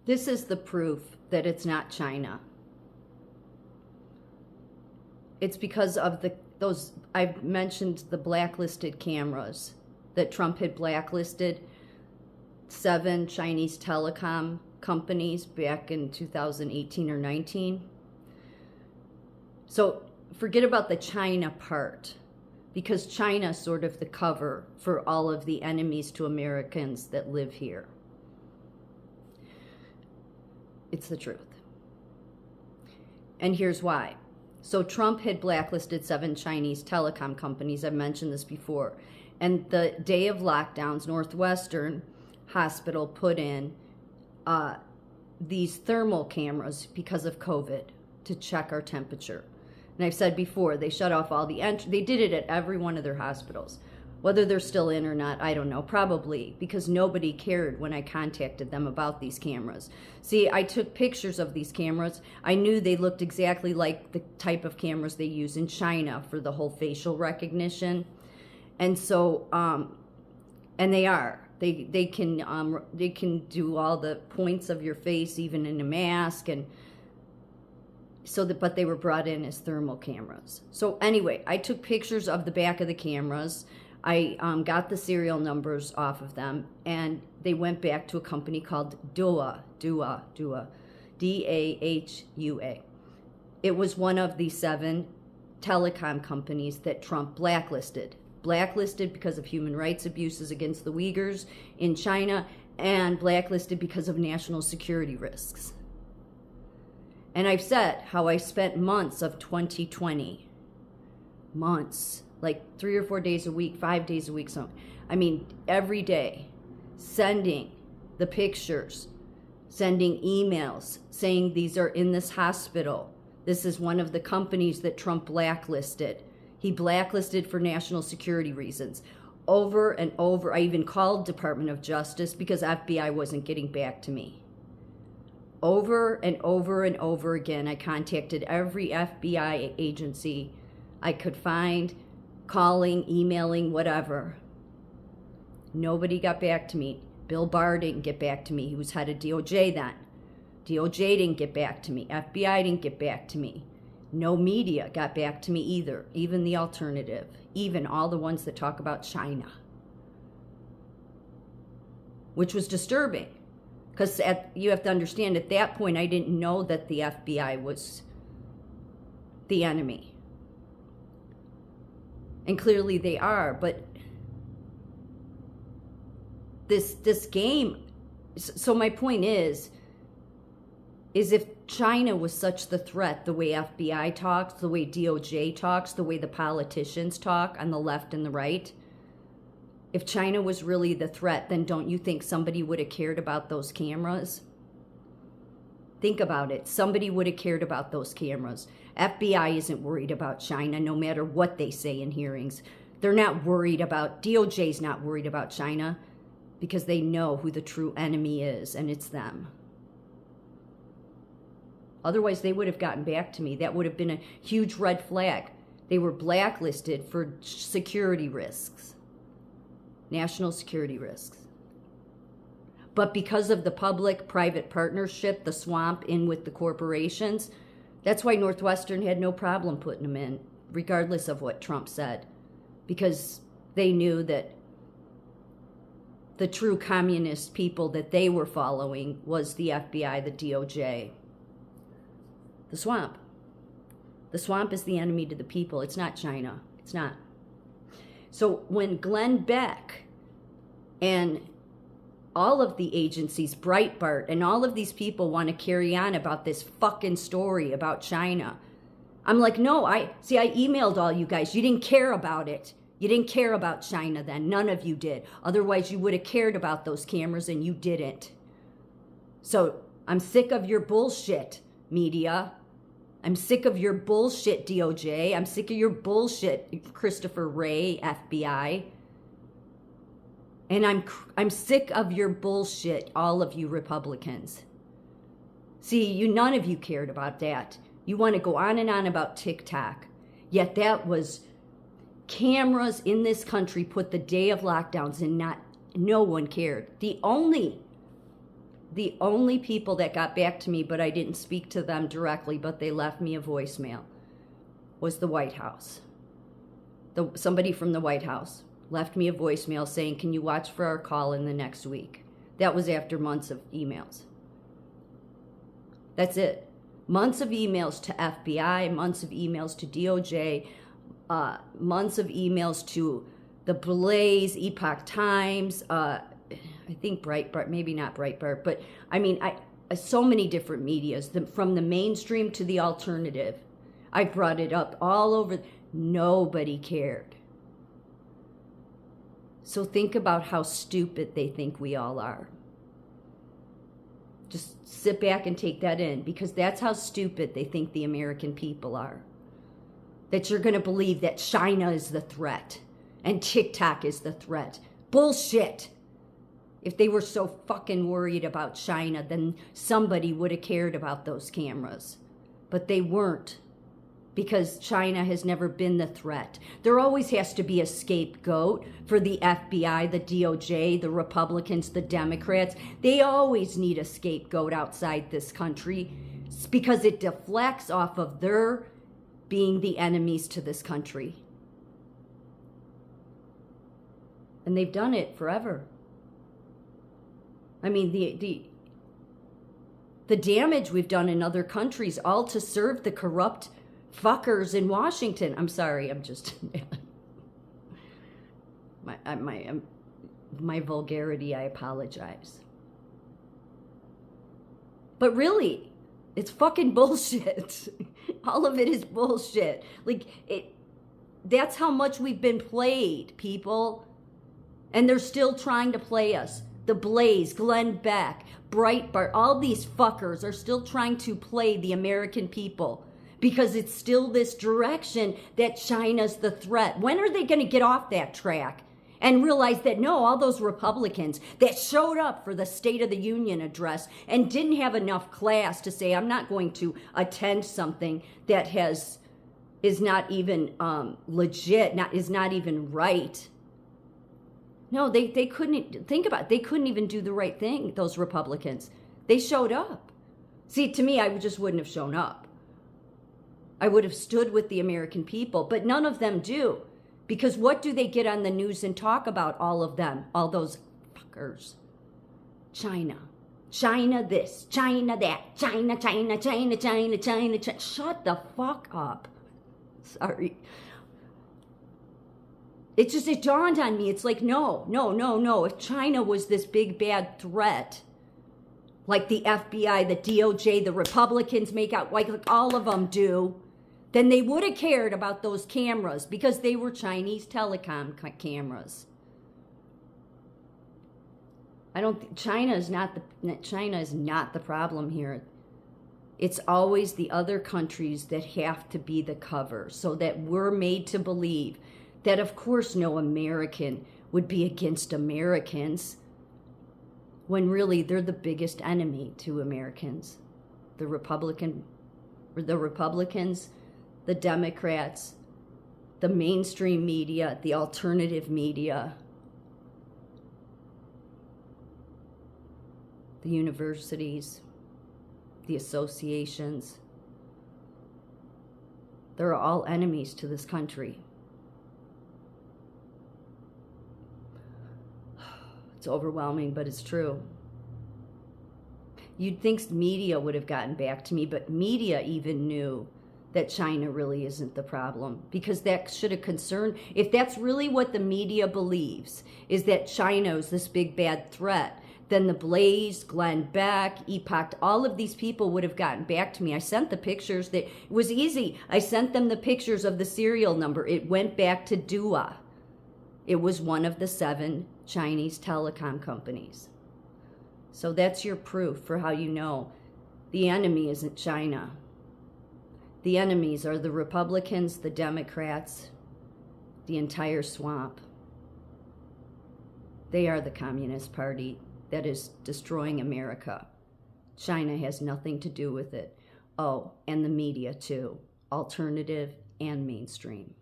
This is the proof that it's not China. It's because of those, I've mentioned the blacklisted cameras that Trump had blacklisted 7 Chinese telecom companies back in 2018 or 19. So forget about the China part, because China's sort of the cover for all of the enemies to Americans that live here. It's the truth. And here's why. So Trump had blacklisted 7 Chinese telecom companies. I've mentioned this before. And the day of lockdowns, Northwestern Hospital put in these thermal cameras because of COVID to check our temperature. And I've said before, they shut off all the entry. They did it at every one of their hospitals. Whether they're still in or not, I don't know. Probably, because nobody cared when I contacted them about these cameras. See, I took pictures of these cameras. I knew they looked exactly like the type of cameras they use in China for the whole facial recognition. And so, and they are. They can do all the points of your face, even in a mask, and so that, but they were brought in as thermal cameras. So anyway, I took pictures of the back of the cameras. I got the serial numbers off of them, and they went back to a company called Dahua, Dahua, D-A-H-U-A. It was one of the 7 telecom companies that Trump blacklisted. Blacklisted because of human rights abuses against the Uyghurs in China, and blacklisted because of national security risks. And I've said how I spent months of 2020, months, like 3 or 4 days a week, 5 days a week, every day, sending the pictures, sending emails, saying these are in this hospital. This is one of the companies that Trump blacklisted. He blacklisted for national security reasons. Over and over, I even called Department of Justice because FBI wasn't getting back to me. Over and over and over again, I contacted every FBI agency I could find, calling, emailing, whatever. Nobody got back to me. Bill Barr didn't get back to me. He was head of DOJ then. DOJ didn't get back to me. FBI didn't get back to me. No media got back to me either, even the alternative, even all the ones that talk about China. Which was disturbing, because you have to understand, at that point, I didn't know that the FBI was the enemy. And clearly they are, but this game, so my point is if China was such the threat, the way FBI talks, the way DOJ talks, the way the politicians talk on the left and the right, if China was really the threat, then don't you think somebody would have cared about those cameras? Think about it. Somebody would have cared about those cameras. FBI isn't worried about China, no matter what they say in hearings. They're not worried about, DOJ's not worried about China because they know who the true enemy is, and it's them. Otherwise, they would have gotten back to me. That would have been a huge red flag. They were blacklisted for security risks, national security risks. But because of the public-private partnership, the swamp in with the corporations, that's why Northwestern had no problem putting them in, regardless of what Trump said, because they knew that the true communist people that they were following was the FBI, the DOJ. The swamp. The swamp is the enemy to the people. It's not China. It's not. So when Glenn Beck and all of the agencies, Breitbart, and all of these people want to carry on about this fucking story about China, I'm like, no, I emailed all you guys. You didn't care about it. You didn't care about China then. None of you did. Otherwise, you would have cared about those cameras, and you didn't. So I'm sick of your bullshit, media. I'm sick of your bullshit, DOJ. I'm sick of your bullshit, Christopher Wray, FBI. And I'm sick of your bullshit, all of you Republicans. See, none of you cared about that. You want to go on and on about TikTok. Yet that was cameras in this country put the day of lockdowns, and no one cared. The only the only people that got back to me, but I didn't speak to them directly, but they left me a voicemail, was the White House. Somebody from the White House left me a voicemail saying, can you watch for our call in the next week? That was after months of emails. That's it. Months of emails to FBI, months of emails to DOJ, months of emails to the Blaze, Epoch Times, I think Breitbart, maybe not Breitbart, but I mean, so many different medias, from the mainstream to the alternative. I brought it up all over. Nobody cared. So think about how stupid they think we all are. Just sit back and take that in, because that's how stupid they think the American people are. That you're going to believe that China is the threat and TikTok is the threat. Bullshit. If they were so fucking worried about China, then somebody would have cared about those cameras. But they weren't, because China has never been the threat. There always has to be a scapegoat for the FBI, the DOJ, the Republicans, the Democrats. They always need a scapegoat outside this country, because it deflects off of their being the enemies to this country. And they've done it forever. I mean, the damage we've done in other countries, all to serve the corrupt fuckers in Washington. I'm sorry, I'm just my vulgarity, I apologize. But really, it's fucking bullshit. All of it is bullshit. That's how much we've been played, people. And they're still trying to play us. The Blaze, Glenn Beck, Breitbart, all these fuckers are still trying to play the American people, because it's still this direction that China's the threat. When are they going to get off that track and realize that, no, all those Republicans that showed up for the State of the Union address and didn't have enough class to say, I'm not going to attend something that is not even legit, is not even right. No, they couldn't, think about it, they couldn't even do the right thing, those Republicans. They showed up. See, to me, I just wouldn't have shown up. I would have stood with the American people, but none of them do. Because what do they get on the news and talk about, all of them, all those fuckers? China. China this, China that, China. Shut the fuck up. Sorry. It dawned on me. It's like, no. If China was this big bad threat, like the FBI, the DOJ, the Republicans make out, like all of them do, then they would have cared about those cameras, because they were Chinese telecom cameras. I don't think China is not the problem here. It's always the other countries that have to be the cover, so that we're made to believe that, of course, no American would be against Americans, when really they're the biggest enemy to Americans. The Republicans, the Democrats, the mainstream media, the alternative media, the universities, the associations. They're all enemies to this country. It's overwhelming, but it's true. You'd think media would have gotten back to me, but media even knew that China really isn't the problem, because that should have concerned, if that's really what the media believes, is that China is this big bad threat, then the Blaze, Glenn Beck, Epoch, all of these people would have gotten back to me. I sent the pictures. It was easy. I sent them the pictures of the serial number. It went back to Dua. It was one of the 7 Chinese telecom companies. So that's your proof for how you know the enemy isn't China. The enemies are the Republicans, the Democrats, the entire swamp. They are the Communist Party that is destroying America. China has nothing to do with it. Oh, and the media too, alternative and mainstream.